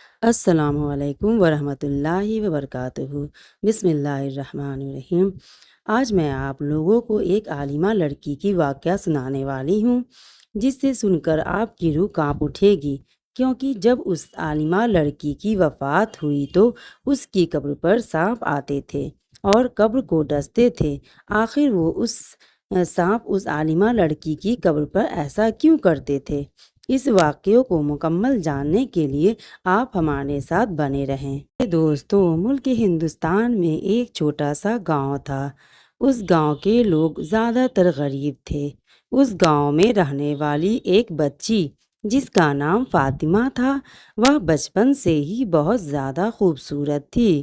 السلام علیکم ورحمۃ اللہ وبرکاتہ۔ بسم اللہ الرحمن الرحیم۔ آج میں آپ لوگوں کو ایک عالمہ لڑکی کی واقعہ سنانے والی ہوں، جس سے سن کر آپ کی روح کانپ اٹھے گی، کیونکہ جب اس عالمہ لڑکی کی وفات ہوئی تو اس کی قبر پر سانپ آتے تھے اور قبر کو ڈستے تھے۔ آخر وہ سانپ اس عالمہ لڑکی کی قبر پر ایسا کیوں کرتے تھے؟ اس واقعے کو مکمل جاننے کے لیے آپ ہمارے ساتھ بنے رہیں۔ دوستو، ملک ہندوستان میں ایک چھوٹا سا گاؤں تھا۔ اس گاؤں کے لوگ زیادہ تر غریب تھے۔ اس گاؤں میں رہنے والی ایک بچی جس کا نام فاطمہ تھا، وہ بچپن سے ہی بہت زیادہ خوبصورت تھی۔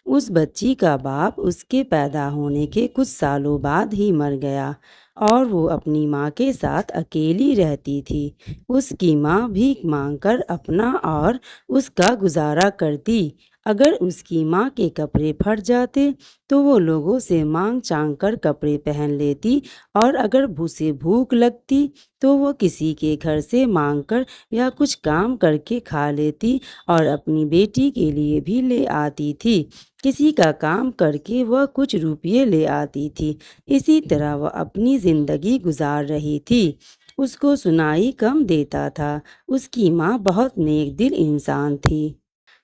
اس بچی کا باپ اس کے پیدا ہونے کے کچھ سالوں بعد ہی مر گیا اور وہ اپنی ماں کے ساتھ اکیلی رہتی تھی۔ اس کی ماں بھیک مانگ کر اپنا اور اس کا گزارا کرتی۔ اگر اس کی ماں کے کپڑے پھٹ جاتے تو وہ لوگوں سے مانگ چانگ کر کپڑے پہن لیتی، اور اگر اسے بھوک لگتی تو وہ کسی کے گھر سے مانگ کر یا کچھ کام کر کے کھا لیتی اور اپنی بیٹی کے لیے بھی لے آتی تھی۔ کسی کا کام کر کے وہ کچھ روپیے لے آتی تھی۔ اسی طرح وہ اپنی زندگی گزار رہی تھی۔ اس کو سنائی کم دیتا تھا۔ اس کی ماں بہت نیک دل انسان تھی۔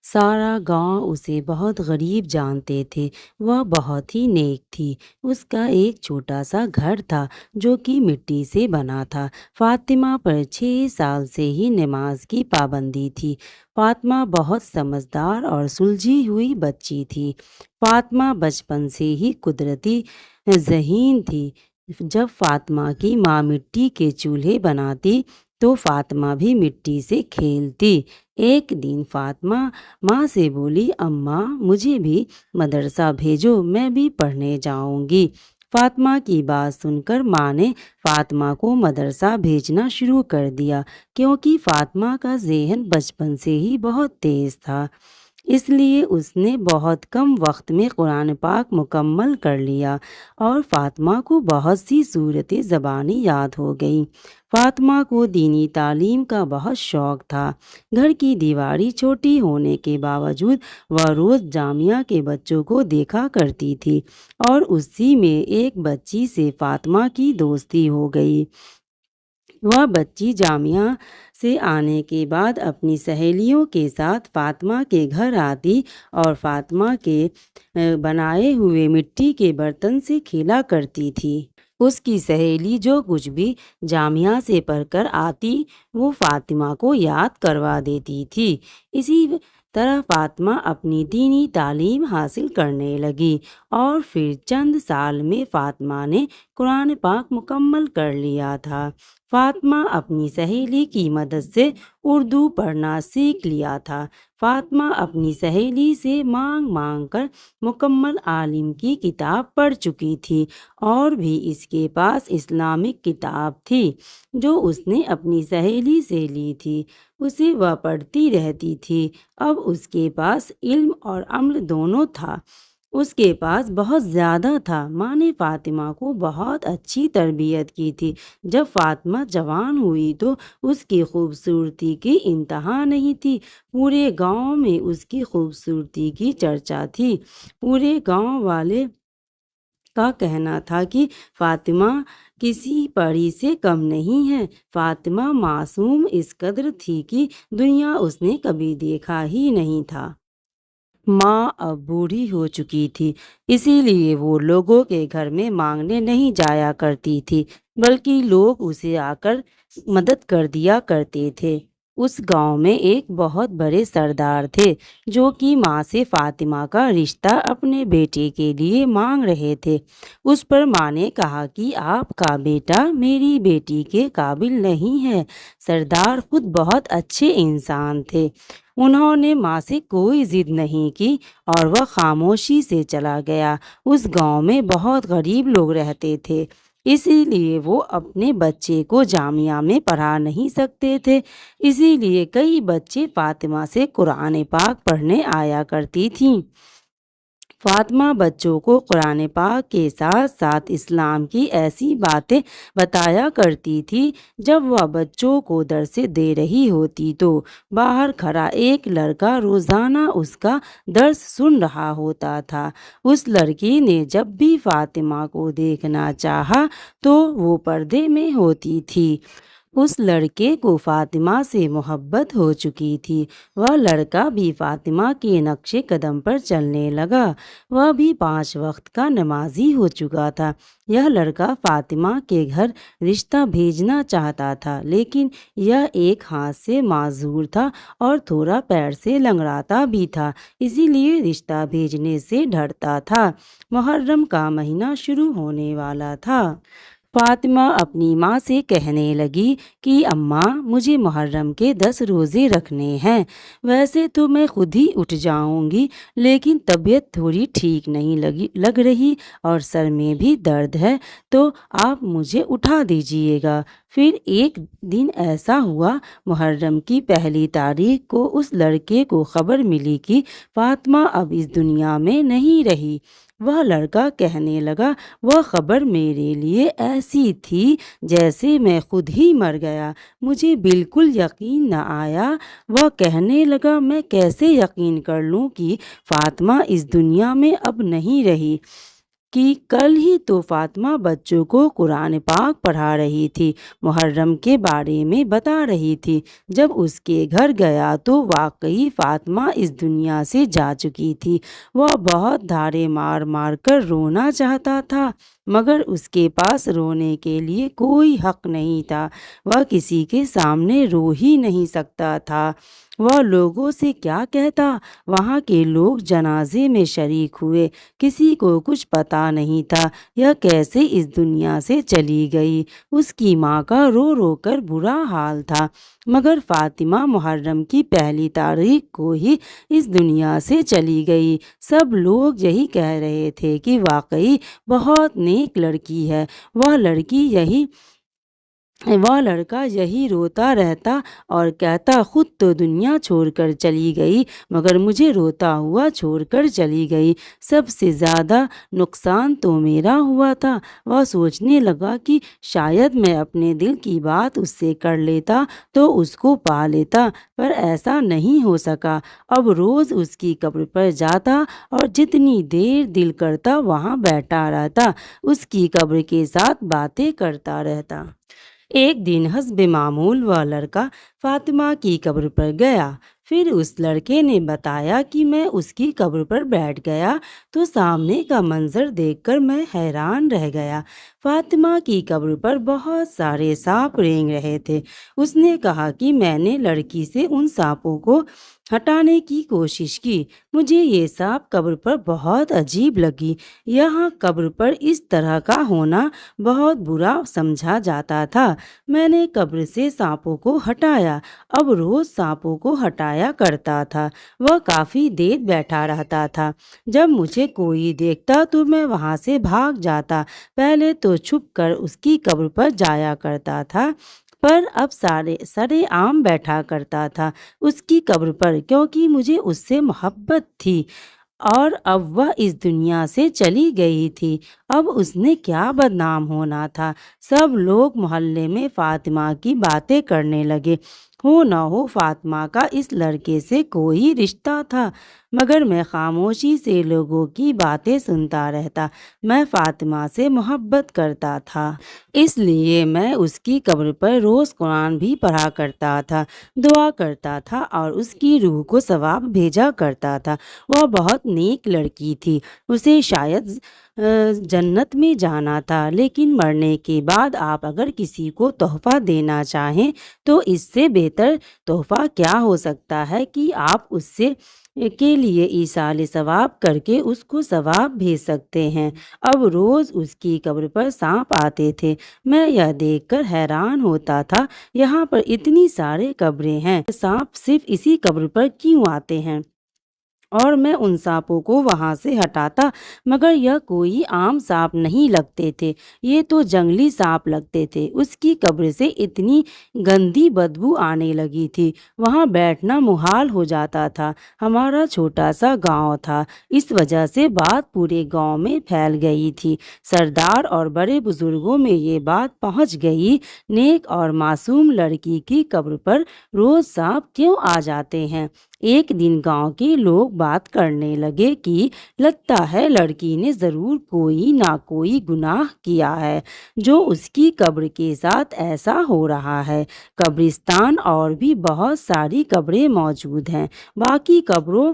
سارا گاؤں اسے بہت غریب جانتے تھے۔ وہ بہت ہی نیک تھی۔ اس کا ایک چھوٹا سا گھر تھا جو کہ مٹی سے بنا تھا۔ فاطمہ پر 6 سال سے ہی نماز کی پابندی تھی۔ فاطمہ بہت سمجھدار اور سلجھی ہوئی بچی تھی۔ فاطمہ بچپن سے ہی قدرتی ذہین تھی۔ جب فاطمہ کی ماں مٹی کے چولہے بناتی تو فاطمہ بھی مٹی سے کھیلتی۔ ایک دن فاطمہ ماں سے بولی، اماں مجھے بھی مدرسہ بھیجو، میں بھی پڑھنے جاؤں گی۔ فاطمہ کی بات سن کر ماں نے فاطمہ کو مدرسہ بھیجنا شروع کر دیا، کیونکہ فاطمہ کا ذہن بچپن سے ہی بہت تیز تھا، اس لیے اس نے بہت کم وقت میں قرآن پاک مکمل کر لیا اور فاطمہ کو بہت سی سورتیں زبانی یاد ہو گئیں۔ فاطمہ کو دینی تعلیم کا بہت شوق تھا۔ گھر کی دیواری چھوٹی ہونے کے باوجود وہ روز جامعہ کے بچوں کو دیکھا کرتی تھی اور اسی میں ایک بچی سے فاطمہ کی دوستی ہو گئی۔ وہ بچی جامعہ سے آنے کے بعد اپنی سہیلیوں کے ساتھ فاطمہ کے گھر آتی اور فاطمہ کے بنائے ہوئے مٹی کے برتن سے کھیلا کرتی تھی۔ اس کی سہیلی جو کچھ بھی جامعہ سے پڑھ کر آتی وہ فاطمہ کو یاد کروا دیتی تھی۔ اسی طرح فاطمہ اپنی دینی تعلیم حاصل کرنے لگی اور پھر چند سال میں فاطمہ نے قرآن پاک مکمل کر لیا تھا۔ فاطمہ اپنی سہیلی کی مدد سے اردو پڑھنا سیکھ لیا تھا۔ فاطمہ اپنی سہیلی سے مانگ مانگ کر مکمل عالم کی کتاب پڑھ چکی تھی، اور بھی اس کے پاس اسلامک کتاب تھی جو اس نے اپنی سہیلی سے لی تھی۔ اسے وہ پڑھتی رہتی تھی۔ اب اس کے پاس علم اور عمل دونوں تھا۔ اس کے پاس بہت زیادہ تھا۔ ماں نے فاطمہ کو بہت اچھی تربیت کی تھی۔ جب فاطمہ جوان ہوئی تو اس کی خوبصورتی کی انتہا نہیں تھی۔ پورے گاؤں میں اس کی خوبصورتی کی چرچا تھی۔ پورے گاؤں والے کا کہنا تھا کہ فاطمہ کسی پری سے کم نہیں ہے۔ فاطمہ معصوم اس قدر تھی کہ دنیا اس نے کبھی دیکھا ہی نہیں تھا۔ ماں اب بوڑھی ہو چکی تھی، اسی لیے وہ لوگوں کے گھر میں مانگنے نہیں جایا کرتی تھی، بلکہ لوگ اسے آ کر مدد کر دیا کرتے تھے۔ اس گاؤں میں ایک بہت بڑے سردار تھے جو کہ ماں سے فاطمہ کا رشتہ اپنے بیٹے کے لیے مانگ رہے تھے۔ اس پر ماں نے کہا کہ آپ کا بیٹا میری بیٹی کے قابل نہیں ہے۔ سردار خود بہت اچھے انسان تھے۔ انہوں نے ماں سے کوئی ضد نہیں کی اور وہ خاموشی سے چلا گیا۔ اس گاؤں میں بہت غریب لوگ رہتے تھے، اسی لیے وہ اپنے بچے کو جامعہ میں پڑھا نہیں سکتے تھے، اسی لیے کئی بچے فاطمہ سے قرآن پاک پڑھنے آیا کرتی تھیں۔ فاطمہ بچوں کو قرآن پاک کے ساتھ ساتھ اسلام کی ایسی باتیں بتایا کرتی تھی۔ جب وہ بچوں کو درس دے رہی ہوتی تو باہر کھڑا ایک لڑکا روزانہ اس کا درس سن رہا ہوتا تھا۔ اس لڑکی نے جب بھی فاطمہ کو دیکھنا چاہا تو وہ پردے میں ہوتی تھی۔ اس لڑکے کو فاطمہ سے محبت ہو چکی تھی۔ وہ لڑکا بھی فاطمہ کے نقش قدم پر چلنے لگا۔ وہ بھی 5 وقت کا نمازی ہو چکا تھا۔ یہ لڑکا فاطمہ کے گھر رشتہ بھیجنا چاہتا تھا، لیکن یہ ایک ہاتھ سے معذور تھا اور تھوڑا پیر سے لنگڑاتا بھی تھا، اسی لیے رشتہ بھیجنے سے ڈرتا تھا۔ محرم کا مہینہ شروع ہونے والا تھا۔ فاطمہ اپنی ماں سے کہنے لگی کہ اماں، مجھے محرم کے 10 روزے رکھنے ہیں۔ ویسے تو میں خود ہی اٹھ جاؤں گی، لیکن طبیعت تھوڑی ٹھیک نہیں لگ رہی اور سر میں بھی درد ہے، تو آپ مجھے اٹھا دیجیے گا۔ پھر ایک دن ایسا ہوا، محرم کی پہلی تاریخ کو اس لڑکے کو خبر ملی کہ فاطمہ اب اس دنیا میں نہیں رہی۔ وہ لڑکا کہنے لگا، وہ خبر میرے لیے ایسی تھی جیسے میں خود ہی مر گیا۔ مجھے بالکل یقین نہ آیا۔ وہ کہنے لگا، میں کیسے یقین کر لوں کہ فاطمہ اس دنیا میں اب نہیں رہی، کہ کل ہی تو فاطمہ بچوں کو قرآن پاک پڑھا رہی تھی، محرم کے بارے میں بتا رہی تھی۔ جب اس کے گھر گیا تو واقعی فاطمہ اس دنیا سے جا چکی تھی۔ وہ بہت دھارے مار مار کر رونا چاہتا تھا، مگر اس کے پاس رونے کے لیے کوئی حق نہیں تھا۔ وہ کسی کے سامنے رو ہی نہیں سکتا تھا۔ وہ لوگوں سے کیا کہتا؟ وہاں کے لوگ جنازے میں شریک ہوئے، کسی کو کچھ پتہ نہیں تھا یہ کیسے اس دنیا سے چلی گئی۔ اس کی ماں کا رو رو کر برا حال تھا، مگر فاطمہ محرم کی پہلی تاریخ کو ہی اس دنیا سے چلی گئی۔ سب لوگ یہی کہہ رہے تھے کہ واقعی بہت نیک لڑکی ہے۔ وہ لڑکا یہی روتا رہتا اور کہتا، خود تو دنیا چھوڑ کر چلی گئی، مگر مجھے روتا ہوا چھوڑ کر چلی گئی۔ سب سے زیادہ نقصان تو میرا ہوا تھا۔ وہ سوچنے لگا کہ شاید میں اپنے دل کی بات اس سے کر لیتا تو اس کو پا لیتا، پر ایسا نہیں ہو سکا۔ اب روز اس کی قبر پر جاتا اور جتنی دیر دل کرتا وہاں بیٹھا رہتا، اس کی قبر کے ساتھ باتیں کرتا رہتا۔ ایک دن حسب معمول وہ لڑکا فاطمہ کی قبر پر گیا۔ پھر اس لڑکے نے بتایا کہ میں اس کی قبر پر بیٹھ گیا تو سامنے کا منظر دیکھ کر میں حیران رہ گیا۔ فاطمہ کی قبر پر بہت سارے سانپ رینگ رہے تھے۔ اس نے کہا کہ میں نے لڑکی سے ان سانپوں کو ہٹانے کی کوشش کی۔ مجھے یہ سانپ قبر پر بہت عجیب لگی۔ یہاں قبر پر اس طرح کا ہونا بہت برا سمجھا جاتا تھا۔ میں نے قبر سے سانپوں کو ہٹایا۔ اب روز سانپوں کو ہٹایا کرتا تھا۔ وہ کافی دیر بیٹھا رہتا تھا۔ جب مجھے کوئی دیکھتا تو میں وہاں سے بھاگ جاتا۔ پہلے تو چھپ کر اس کی قبر پر جایا کرتا تھا، پر اب سارے عام بیٹھا کرتا تھا اس کی قبر پر، کیونکہ مجھے اس سے محبت تھی۔ اور اب وہ اس دنیا سے چلی گئی تھی، اب اس نے کیا بدنام ہونا تھا۔ سب لوگ محلے میں فاطمہ کی باتیں کرنے لگے۔ ہو نہ ہو فاطمہ کا اس لڑکے سے کوئی رشتہ تھا، مگر میں خاموشی سے لوگوں کی باتیں سنتا رہتا۔ میں فاطمہ سے محبت کرتا تھا، اس لیے میں اس کی قبر پر روز قرآن بھی پڑھا کرتا تھا، دعا کرتا تھا اور اس کی روح کو ثواب بھیجا کرتا تھا۔ وہ بہت نیک لڑکی تھی، اسے شاید جنت میں جانا تھا، لیکن مرنے کے بعد آپ اگر کسی کو تحفہ دینا چاہیں تو اس سے بہتر تحفہ کیا ہو سکتا ہے کہ آپ اس سے کے لیے ایصال ثواب کر کے اس کو ثواب بھیج سکتے ہیں۔ اب روز اس کی قبر پر سانپ آتے تھے۔ میں یہ دیکھ کر حیران ہوتا تھا، یہاں پر اتنی سارے قبریں ہیں، سانپ صرف اسی قبر پر کیوں آتے ہیں؟ اور میں ان سانپوں کو وہاں سے ہٹاتا، مگر یہ کوئی عام سانپ نہیں لگتے تھے، یہ تو جنگلی سانپ لگتے تھے۔ اس کی قبر سے اتنی گندی بدبو آنے لگی تھی، وہاں بیٹھنا محال ہو جاتا تھا۔ ہمارا چھوٹا سا گاؤں تھا، اس وجہ سے بات پورے گاؤں میں پھیل گئی تھی۔ سردار اور بڑے بزرگوں میں یہ بات پہنچ گئی، نیک اور معصوم لڑکی کی قبر پر روز سانپ کیوں آ جاتے ہیں؟ ایک دن گاؤں کے لوگ بات کرنے لگے کہ لگتا ہے لڑکی نے ضرور کوئی نہ کوئی گناہ کیا ہے جو اس کی قبر کے ساتھ ایسا ہو رہا ہے۔ قبرستان اور بھی بہت ساری قبریں موجود ہیں، باقی قبروں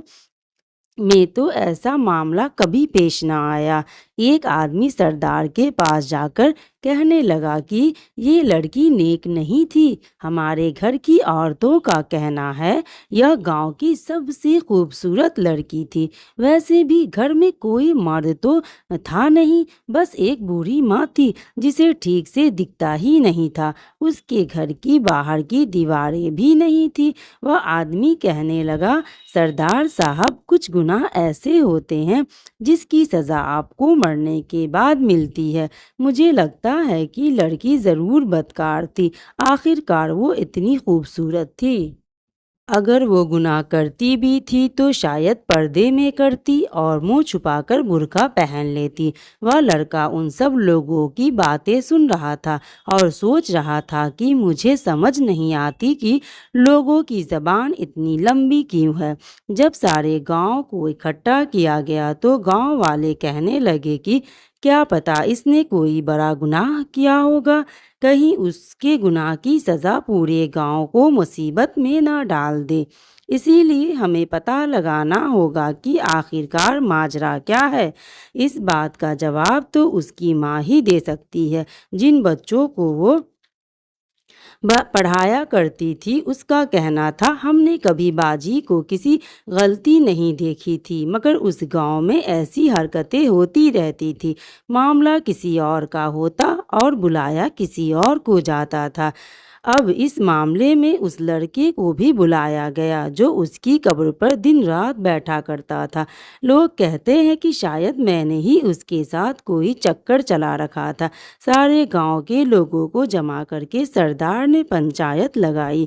میں تو ایسا معاملہ کبھی پیش نہ آیا۔ ایک آدمی سردار کے پاس جا کر کہنے لگا کہ یہ لڑکی نیک نہیں تھی، ہمارے گھر کی عورتوں کا کہنا ہے یہ گاؤں کی سب سے خوبصورت لڑکی تھی۔ ویسے بھی گھر میں کوئی مرد تو تھا نہیں، بس ایک بوڑھی ماں تھی جسے ٹھیک سے دکھتا ہی نہیں تھا، اس کے گھر کی باہر کی دیواریں بھی نہیں تھی۔ وہ آدمی کہنے لگا، سردار صاحب کچھ گناہ ایسے ہوتے ہیں جس کی سزا آپ کو مرنے کے بعد ملتی ہے، مجھے لگتا ہے کہ لڑکی ضرور بدکار تھی، آخر کار وہ اتنی خوبصورت تھی۔ اگر وہ گناہ کرتی بھی تھی تو شاید پردے میں کرتی اور منہ چھپا کر برقع پہن لیتی۔ وہ لڑکا ان سب لوگوں کی باتیں سن رہا تھا اور سوچ رہا تھا کہ مجھے سمجھ نہیں آتی کہ لوگوں کی زبان اتنی لمبی کیوں ہے۔ جب سارے گاؤں کو اکٹھا کیا گیا تو گاؤں والے کہنے لگے کہ کیا پتہ اس نے کوئی بڑا گناہ کیا ہوگا، کہیں اس کے گناہ کی سزا پورے گاؤں کو مصیبت میں نہ ڈال دے، اسی لیے ہمیں پتہ لگانا ہوگا کہ آخر کار ماجرا کیا ہے۔ اس بات کا جواب تو اس کی ماں ہی دے سکتی ہے، جن بچوں کو وہ پڑھایا کرتی تھی۔ اس کا کہنا تھا، ہم نے کبھی باجی کو کسی غلطی نہیں دیکھی تھی، مگر اس گاؤں میں ایسی حرکتیں ہوتی رہتی تھی، معاملہ کسی اور کا ہوتا اور بلایا کسی اور کو جاتا تھا۔ اب اس معاملے میں اس لڑکے کو بھی بلایا گیا جو اس کی قبر پر دن رات بیٹھا کرتا تھا۔ لوگ کہتے ہیں کہ شاید میں نے ہی اس کے ساتھ کوئی چکر چلا رکھا تھا۔ سارے گاؤں کے لوگوں کو جمع کر کے سردار نے پنچایت لگائی۔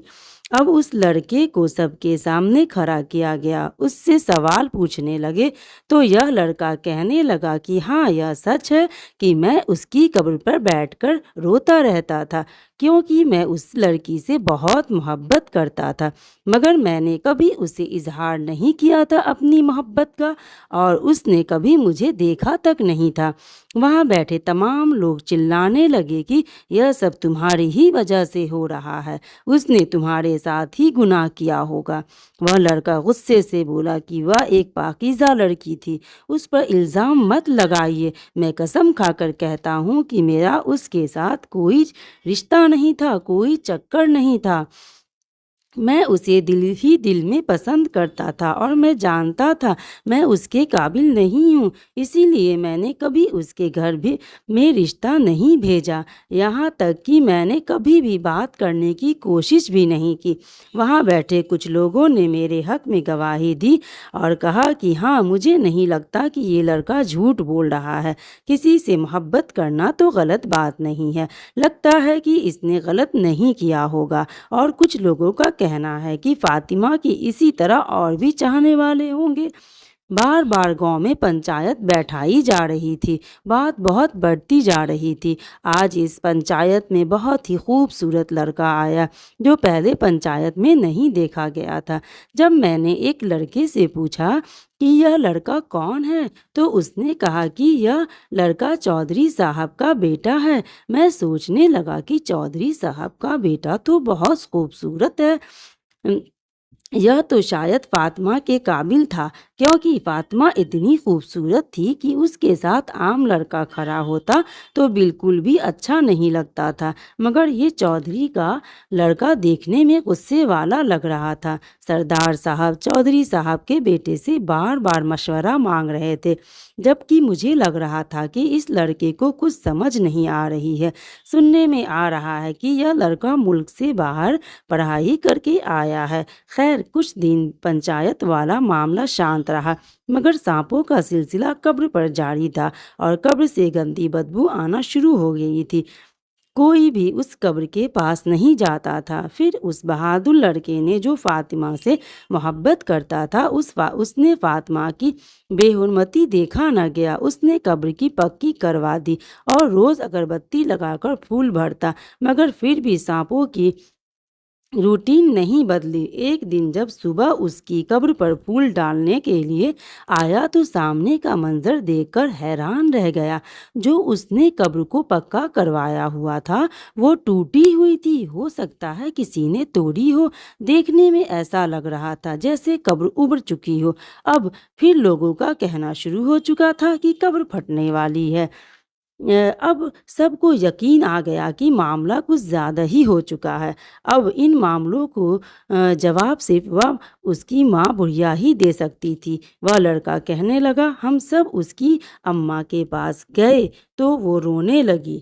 اب اس لڑکے کو سب کے سامنے کھڑا کیا گیا، اس سے سوال پوچھنے لگے تو یہ لڑکا کہنے لگا کہ ہاں یہ سچ ہے کہ میں اس کی قبر پر بیٹھ کر روتا رہتا تھا، کیونکہ میں اس لڑکی سے بہت محبت کرتا تھا، مگر میں نے کبھی اسے اظہار نہیں کیا تھا اپنی محبت کا، اور اس نے کبھی مجھے دیکھا تک نہیں تھا۔ وہاں بیٹھے تمام لوگ چلانے لگے کہ یہ سب تمہاری ہی وجہ سے ہو رہا ہے، اس نے تمہارے ساتھ ہی گناہ کیا ہوگا۔ وہ لڑکا غصے سے بولا کہ وہ ایک پاکیزہ لڑکی تھی، اس پر الزام مت لگائیے، میں قسم کھا کر کہتا ہوں کہ میرا اس کے ساتھ کوئی رشتہ نہیں تھا، کوئی چکر نہیں تھا، میں اسے دل ہی دل میں پسند کرتا تھا اور میں جانتا تھا میں اس کے قابل نہیں ہوں، اسی لیے میں نے کبھی اس کے گھر بھی میں رشتہ نہیں بھیجا، یہاں تک کہ میں نے کبھی بھی بات کرنے کی کوشش بھی نہیں کی۔ وہاں بیٹھے کچھ لوگوں نے میرے حق میں گواہی دی اور کہا کہ ہاں، مجھے نہیں لگتا کہ یہ لڑکا جھوٹ بول رہا ہے، کسی سے محبت کرنا تو غلط بات نہیں ہے، لگتا ہے کہ اس نے غلط نہیں کیا ہوگا۔ اور کچھ لوگوں کا کہنا ہے کہ فاطمہ کی اسی طرح اور بھی چاہنے والے ہوں گے۔ بار بار گاؤں میں پنچایت بیٹھائی جا رہی تھی، بات بہت بڑھتی جا رہی تھی۔ آج اس پنچایت میں بہت ہی خوبصورت لڑکا آیا جو پہلے پنچایت میں نہیں دیکھا گیا تھا۔ جب میں نے ایک لڑکے سے پوچھا کہ یہ لڑکا کون ہے تو اس نے کہا کہ یہ لڑکا چودھری صاحب کا بیٹا ہے۔ میں سوچنے لگا کہ چودھری صاحب کا بیٹا تو بہت خوبصورت ہے، یہ تو شاید فاطمہ کے قابل تھا، کیونکہ فاطمہ اتنی خوبصورت تھی کہ اس کے ساتھ عام لڑکا کھڑا ہوتا تو بالکل بھی اچھا نہیں لگتا تھا، مگر یہ چودھری کا لڑکا دیکھنے میں غصے والا لگ رہا تھا۔ سردار صاحب چودھری صاحب کے بیٹے سے بار بار مشورہ مانگ رہے تھے، جبکہ مجھے لگ رہا تھا کہ اس لڑکے کو کچھ سمجھ نہیں آ رہی ہے۔ سننے میں آ رہا ہے کہ یہ لڑکا ملک سے باہر پڑھائی کر کے آیا ہے۔ خیر، کچھ دن پنچایت والا معاملہ شانت شانت رہا، مگر سانپوں کا سلسلہ قبر پر جاری تھا اور قبر سے گندی بدبو آنا شروع ہو گئی تھی۔ کوئی بھی اس قبر کے پاس نہیں جاتا تھا۔ پھر اس بہادر لڑکے نے جو فاطمہ سے محبت کرتا تھا، اس نے فاطمہ کی بے حرمتی دیکھا نہ گیا۔ اس نے قبر کی پکی کروا دی اور روز اگربتی لگا کر پھول بھرتا، مگر پھر بھی سانپوں کی روٹین نہیں بدلی۔ ایک دن جب صبح اس کی قبر پر پھول ڈالنے کے لیے آیا تو سامنے کا منظر دیکھ کر حیران رہ گیا۔ جو اس نے قبر کو پکا کروایا ہوا تھا وہ ٹوٹی ہوئی تھی، ہو سکتا ہے کسی نے توڑی ہو۔ دیکھنے میں ایسا لگ رہا تھا جیسے قبر ابھر چکی ہو۔ اب پھر لوگوں کا کہنا شروع ہو چکا تھا کہ قبر پھٹنے والی ہے۔ اب سب کو یقین آ گیا کہ معاملہ کچھ زیادہ ہی ہو چکا ہے۔ اب ان معاملوں کو جواب صرف وہ اس کی ماں بڑھیا ہی دے سکتی تھی۔ وہ لڑکا کہنے لگا، ہم سب اس کی اماں کے پاس گئے تو وہ رونے لگی۔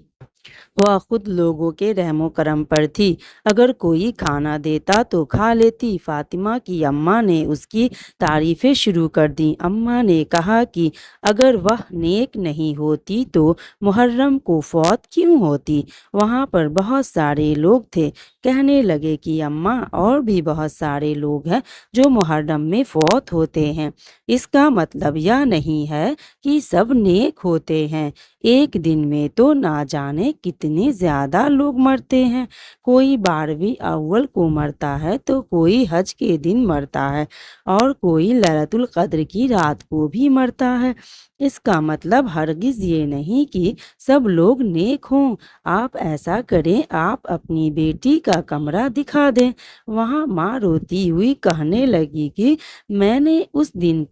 وہ خود لوگوں کے رحم و کرم پر تھی، اگر کوئی کھانا دیتا تو کھا لیتی۔ فاطمہ کی اماں نے اس کی تعریفیں شروع کر دیں۔ اماں نے کہا کہ اگر وہ نیک نہیں ہوتی تو محرم کو فوت کیوں ہوتی؟ وہاں پر بہت سارے لوگ تھے۔ کہنے لگے کہ اماں، اور بھی بہت سارے لوگ ہیں جو محرم میں فوت ہوتے ہیں، اس کا مطلب یہ نہیں ہے کہ سب نیک ہوتے ہیں۔ ایک دن میں تو نہ جانے کتنے زیادہ لوگ مرتے ہیں۔ کوئی 12ویں اول کو مرتا ہے تو کوئی حج کے دن مرتا ہے اور کوئی لیلۃ القدر کی رات کو بھی مرتا ہے۔ اس کا مطلب ہرگز یہ نہیں کہ سب لوگ نیک ہوں۔ آپ ایسا کریں، آپ اپنی بیٹی کا کمرہ دکھا دیں۔ وہاں ماں روتی ہوئی کہنے لگی کہ میں نے اس دن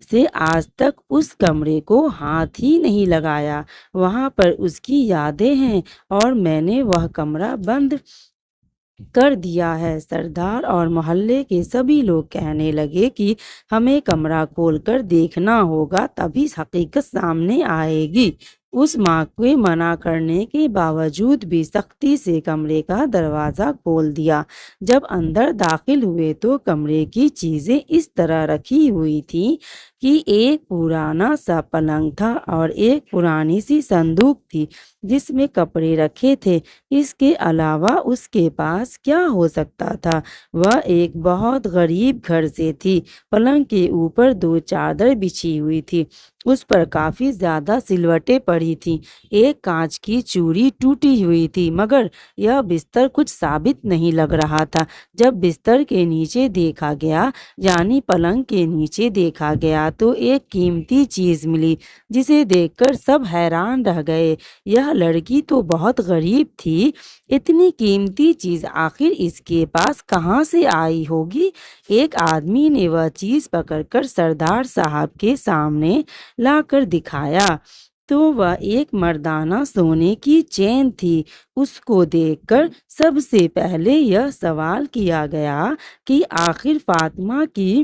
سے آج تک اس کمرے کو ہاتھ ہی نہیں لگایا۔ وہاں پر اس کی یادیں ہیں اور میں نے وہ کمرہ بند کر دیا ہے۔ سردار اور محلے کے سبھی لوگ کہنے لگے کہ ہمیں کمرہ کھول کر دیکھنا ہوگا، تبھی حقیقت سامنے آئے گی۔ اس ماں کے منع کرنے کے باوجود بھی سختی سے کمرے کا دروازہ کھول دیا۔ جب اندر داخل ہوئے تو کمرے کی چیزیں اس طرح رکھی ہوئی تھیں کہ ایک پرانا سا پلنگ تھا اور ایک پرانی سی صندوق تھی جس میں کپڑے رکھے تھے۔ اس کے علاوہ اس کے پاس کیا ہو سکتا تھا؟ وہ ایک بہت غریب گھر سے تھی۔ پلنگ کے اوپر 2 چادر بچھی ہوئی تھی، اس پر کافی زیادہ سلوٹیں پڑی تھیں۔ ایک کانچ کی چوڑی ٹوٹی ہوئی تھی، مگر یہ بستر کچھ ثابت نہیں لگ رہا تھا۔ جب بستر کے نیچے دیکھا گیا، یعنی پلنگ کے نیچے دیکھا گیا، تو ایک قیمتی چیز ملی جسے دیکھ کر سب حیران رہ گئے۔ یہ لڑکی تو بہت غریب تھی، اتنی قیمتی چیز آخر اس کے پاس کہاں سے آئی ہوگی؟ ایک آدمی نے وہ چیز پکڑ کر سردار صاحب کے سامنے لا کر دکھایا تو وہ ایک مردانہ سونے کی چین تھی۔ اس کو دیکھ کر سب سے پہلے یہ سوال کیا گیا کہ آخر فاطمہ کی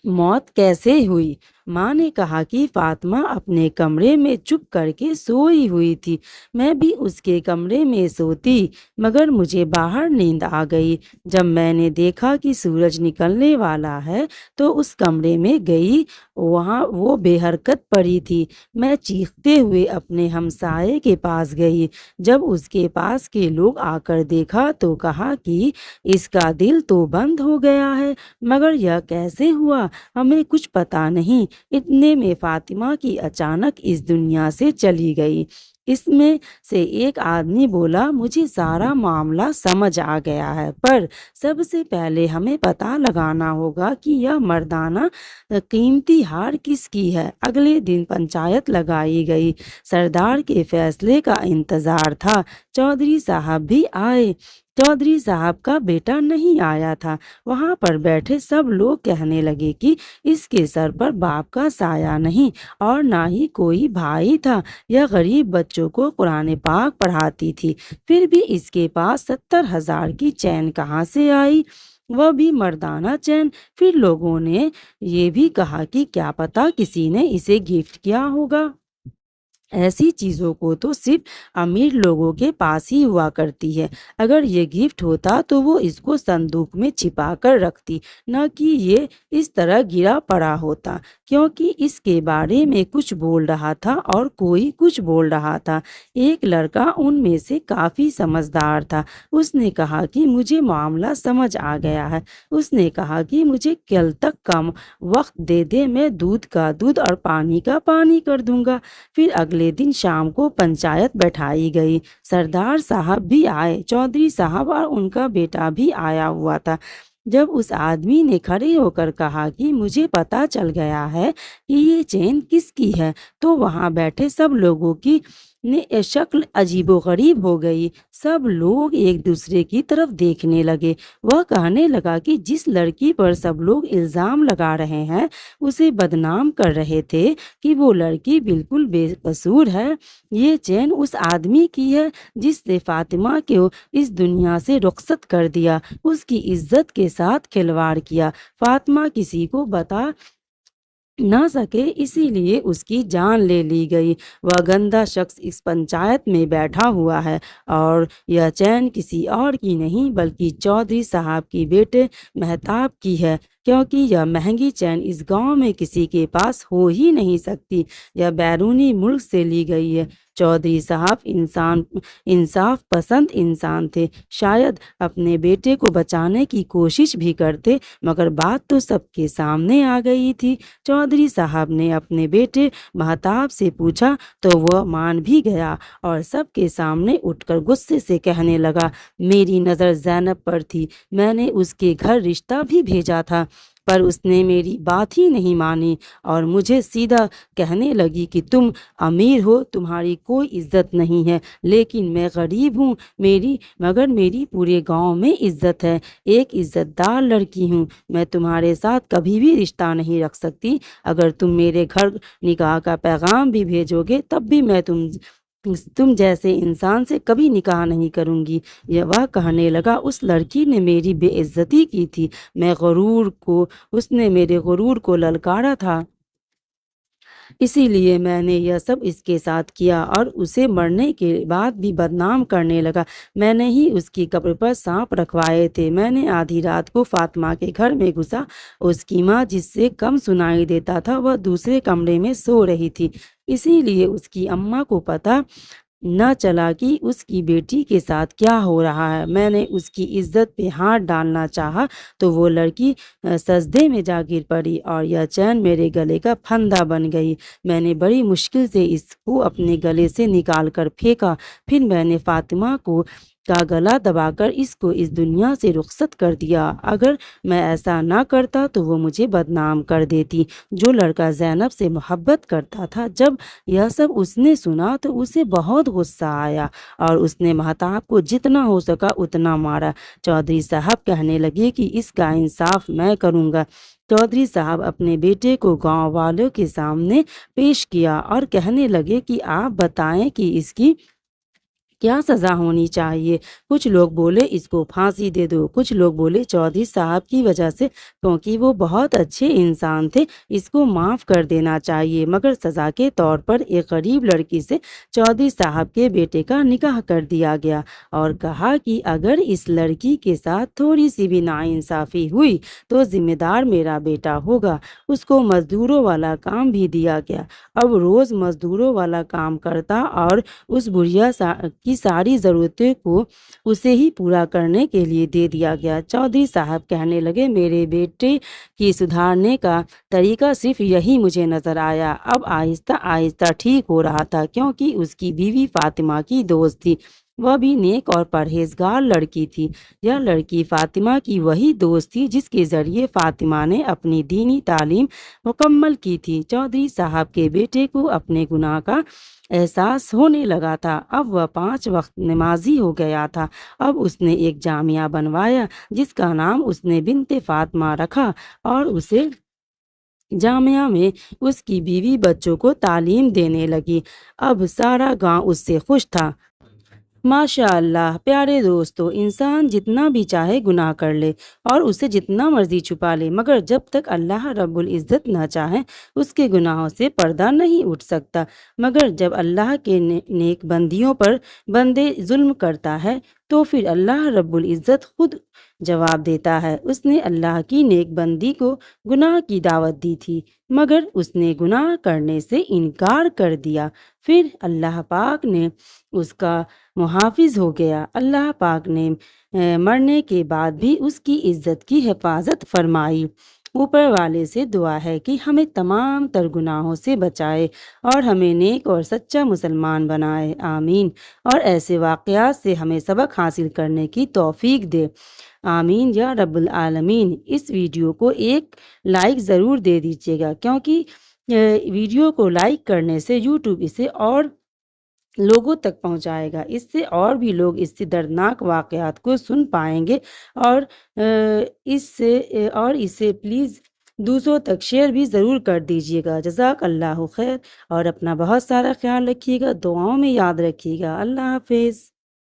موت کیسے ہوئی؟ ماں نے کہا کہ فاطمہ اپنے کمرے میں چپ کر کے سوئی ہوئی تھی۔ میں بھی اس کے کمرے میں سوتی، مگر مجھے باہر نیند آ گئی۔ جب میں نے دیکھا کہ سورج نکلنے والا ہے تو اس کمرے میں گئی، وہاں وہ بے حرکت پڑی تھی۔ میں چیختے ہوئے اپنے ہمسائے کے پاس گئی۔ جب اس کے پاس کے لوگ آ کر دیکھا تو کہا کہ اس کا دل تو بند ہو گیا ہے، مگر یہ کیسے ہوا ہمیں کچھ پتہ نہیں۔ اتنے میں فاطمہ کی اچانک اس دنیا سے چلی گئی۔ اس میں سے ایک آدمی بولا، مجھے سارا معاملہ سمجھ آ گیا ہے، پر سب سے پہلے ہمیں پتہ لگانا ہوگا کہ یہ مردانہ قیمتی ہار کس کی ہے۔ اگلے دن پنچایت لگائی گئی۔ سردار کے فیصلے کا انتظار تھا۔ چودھری صاحب بھی آئے۔ چودھری صاحب کا بیٹا نہیں آیا تھا۔ وہاں پر بیٹھے سب لوگ کہنے لگے کہ اس کے سر پر باپ کا سایہ نہیں اور نہ ہی کوئی بھائی تھا۔ یہ غریب بچوں کو قرآن پاک پڑھاتی تھی، پھر بھی اس کے پاس 70,000 کی چین کہاں سے آئی؟ وہ بھی مردانہ چین۔ پھر لوگوں نے یہ بھی کہا کہ کیا پتہ کسی نے اسے گفٹ کیا ہوگا۔ ایسی چیزوں کو تو صرف امیر لوگوں کے پاس ہی ہوا کرتی ہے۔ اگر یہ گفٹ ہوتا تو وہ اس کو صندوق میں چھپا کر رکھتی، نہ کہ یہ اس طرح گرا پڑا ہوتا، کیونکہ اس کے بارے میں کچھ بول رہا تھا اور کوئی کچھ بول رہا تھا۔ ایک لڑکا ان میں سے کافی سمجھدار تھا۔ اس نے کہا کہ مجھے معاملہ سمجھ آ گیا ہے۔ اس نے کہا کہ مجھے کل تک کا وقت دے دے، میں دودھ کا دودھ اور پانی کا پانی کر دوں گا۔ پھر اگلے دن شام کو پنچایت بیٹھائی گئی۔ سردار صاحب بھی آئے، چودھری صاحب اور ان کا بیٹا بھی آیا ہوا تھا۔ جب اس آدمی نے کھڑے ہو کر کہا کہ مجھے پتا چل گیا ہے کہ یہ چین کس کی ہے، تو وہاں بیٹھے سب لوگوں کی شکل عجیب و غریب ہو گئی۔ سب لوگ ایک دوسرے کی طرف دیکھنے لگے۔ وہ کہنے لگا کہ جس لڑکی پر سب لوگ الزام لگا رہے ہیں، اسے بدنام کر رہے تھے کہ وہ لڑکی بالکل بے قصور ہے، یہ چین اس آدمی کی ہے جس سے فاطمہ کو اس دنیا سے رخصت کر دیا، اس کی عزت کے ساتھ کھلواڑ کیا، فاطمہ کسی کو بتا نہ سکے، اسی لیے اس کی جان لے لی گئی۔ وہ گندا شخص اس پنچایت میں بیٹھا ہوا ہے، اور یہ چین کسی اور کی نہیں بلکہ چودھری صاحب کی بیٹے مہتاب کی ہے، کیونکہ یہ مہنگی چین اس گاؤں میں کسی کے پاس ہو ہی نہیں سکتی، یہ بیرونی ملک سے لی گئی ہے۔ چودھری صاحب انصاف پسند انسان تھے، شاید اپنے بیٹے کو بچانے کی کوشش بھی کرتے، مگر بات تو سب کے سامنے آ گئی تھی۔ چودھری صاحب نے اپنے بیٹے مہتاب سے پوچھا تو وہ مان بھی گیا، اور سب کے سامنے اٹھ کر غصے سے کہنے لگا، میری نظر زینب پر تھی، میں نے اس کے گھر رشتہ بھی بھیجا تھا، پر اس نے میری بات ہی نہیں مانی اور مجھے سیدھا کہنے لگی کہ تم امیر ہو، تمہاری کوئی عزت نہیں ہے، لیکن میں غریب ہوں، مگر میری پورے گاؤں میں عزت ہے، ایک عزت دار لڑکی ہوں، میں تمہارے ساتھ کبھی بھی رشتہ نہیں رکھ سکتی، اگر تم میرے گھر نکاح کا پیغام بھی بھیجو گے تب بھی میں تم جیسے انسان سے کبھی نکاح نہیں کروں گی۔ یہ وہ کہنے لگا، اس لڑکی نے میری بے عزتی کی تھی، اس نے میرے غرور کو للکارا تھا، اسی لیے میں نے یہ سب اس کے ساتھ کیا، اور اسے مرنے کے بعد بھی بدنام کرنے لگا۔ میں نے ہی اس کی قبر پر سانپ رکھوائے تھے۔ میں نے آدھی رات کو فاطمہ کے گھر میں گھسا، اس کی ماں جس سے کم سنائی دیتا تھا وہ دوسرے کمرے میں سو رہی تھی، اسی لیے اس کی اماں کو پتہ نہ چلا کہ اس کی بیٹی کے ساتھ کیا ہو رہا ہے۔ میں نے اس کی عزت پہ ہاتھ ڈالنا چاہا تو وہ لڑکی سجدے میں جا گر پڑی، اور یہ چین میرے گلے کا پھندا بن گئی۔ میں نے بڑی مشکل سے اس کو اپنے گلے سے نکال کر پھینکا، پھر میں نے فاطمہ کا گلا دبا کر اس کو اس دنیا سے رخصت کر دیا۔ اگر میں ایسا نہ کرتا تو وہ مجھے بدنام کر دیتی۔ جو لڑکا زینب سے محبت کرتا تھا، جب یہ سب اس نے سنا تو اسے بہت غصہ آیا، اور اس نے مہتاب کو جتنا ہو سکا اتنا مارا۔ چودھری صاحب کہنے لگے کہ اس کا انصاف میں کروں گا۔ چودھری صاحب اپنے بیٹے کو گاؤں والوں کے سامنے پیش کیا اور کہنے لگے کہ آپ بتائیں کہ اس کی کیا سزا ہونی چاہیے۔ کچھ لوگ بولے اس کو پھانسی دے دو، کچھ لوگ بولے چودھری صاحب کی وجہ سے، کیونکہ وہ بہت اچھے انسان تھے، اس کو معاف کر دینا چاہیے، مگر سزا کے طور پر ایک غریب لڑکی سے چودھری صاحب کے بیٹے کا نکاح کر دیا گیا، اور کہا کہ اگر اس لڑکی کے ساتھ تھوڑی سی بھی ناانصافی ہوئی تو ذمہ دار میرا بیٹا ہوگا۔ اس کو مزدوروں والا کام بھی دیا گیا، اب روز مزدوروں والا کام کرتا، اور اس بڑھیا کی ساری ضرورتوں کو اسے ہی پورا کرنے کے لیے دے دیا گیا۔ چودھری صاحب کہنے لگے، میرے بیٹے کی سدھارنے کا طریقہ صرف یہی مجھے نظر آیا۔ اب آہستہ آہستہ ٹھیک ہو رہا تھا، کیونکہ اس کی بیوی فاطمہ کی دوست تھی، وہ بھی نیک اور پرہیزگار لڑکی تھی۔ یہ لڑکی فاطمہ کی وہی دوست تھی جس کے ذریعے فاطمہ نے اپنی دینی تعلیم مکمل کی تھی۔ چودھری صاحب کے بیٹے کو اپنے گناہ کا احساس ہونے لگا تھا، اب وہ 5 وقت نمازی ہو گیا تھا۔ اب اس نے ایک جامعہ بنوایا جس کا نام اس نے بنت فاطمہ رکھا، اور اسے جامعہ میں اس کی بیوی بچوں کو تعلیم دینے لگی۔ اب سارا گاؤں اس سے خوش تھا۔ ماشاء اللہ پیارے دوستو، انسان جتنا بھی چاہے گناہ کر لے اور اسے جتنا مرضی چھپا لے، مگر جب تک اللہ رب العزت نہ چاہے اس کے گناہوں سے پردہ نہیں اٹھ سکتا۔ مگر جب اللہ کے نیک بندیوں پر بندے ظلم کرتا ہے تو پھر اللہ رب العزت خود جواب دیتا ہے۔ اس نے اللہ کی نیک بندی کو گناہ کی دعوت دی تھی، مگر اس نے گناہ کرنے سے انکار کر دیا، پھر اللہ پاک نے اس کا محافظ ہو گیا۔ اللہ پاک نے مرنے کے بعد بھی اس کی عزت کی حفاظت فرمائی۔ اوپر والے سے دعا ہے کہ ہمیں تمام تر گناہوں سے بچائے اور ہمیں نیک اور سچا مسلمان بنائے، آمین، اور ایسے واقعات سے ہمیں سبق حاصل کرنے کی توفیق دے، آمین یا رب العالمین۔ اس ویڈیو کو ایک لائک ضرور دے دیجیے گا، کیونکہ ویڈیو کو لائک کرنے سے یوٹیوب اسے اور لوگوں تک پہنچائے گا، اس سے اور بھی لوگ اس سے دردناک واقعات کو سن پائیں گے، اور اسے پلیز دوسروں تک شیئر بھی ضرور کر دیجیے گا۔ جزاک اللہ خیر، اور اپنا بہت سارا خیال رکھیے گا، دعاؤں میں یاد رکھیے گا۔ اللہ حافظ۔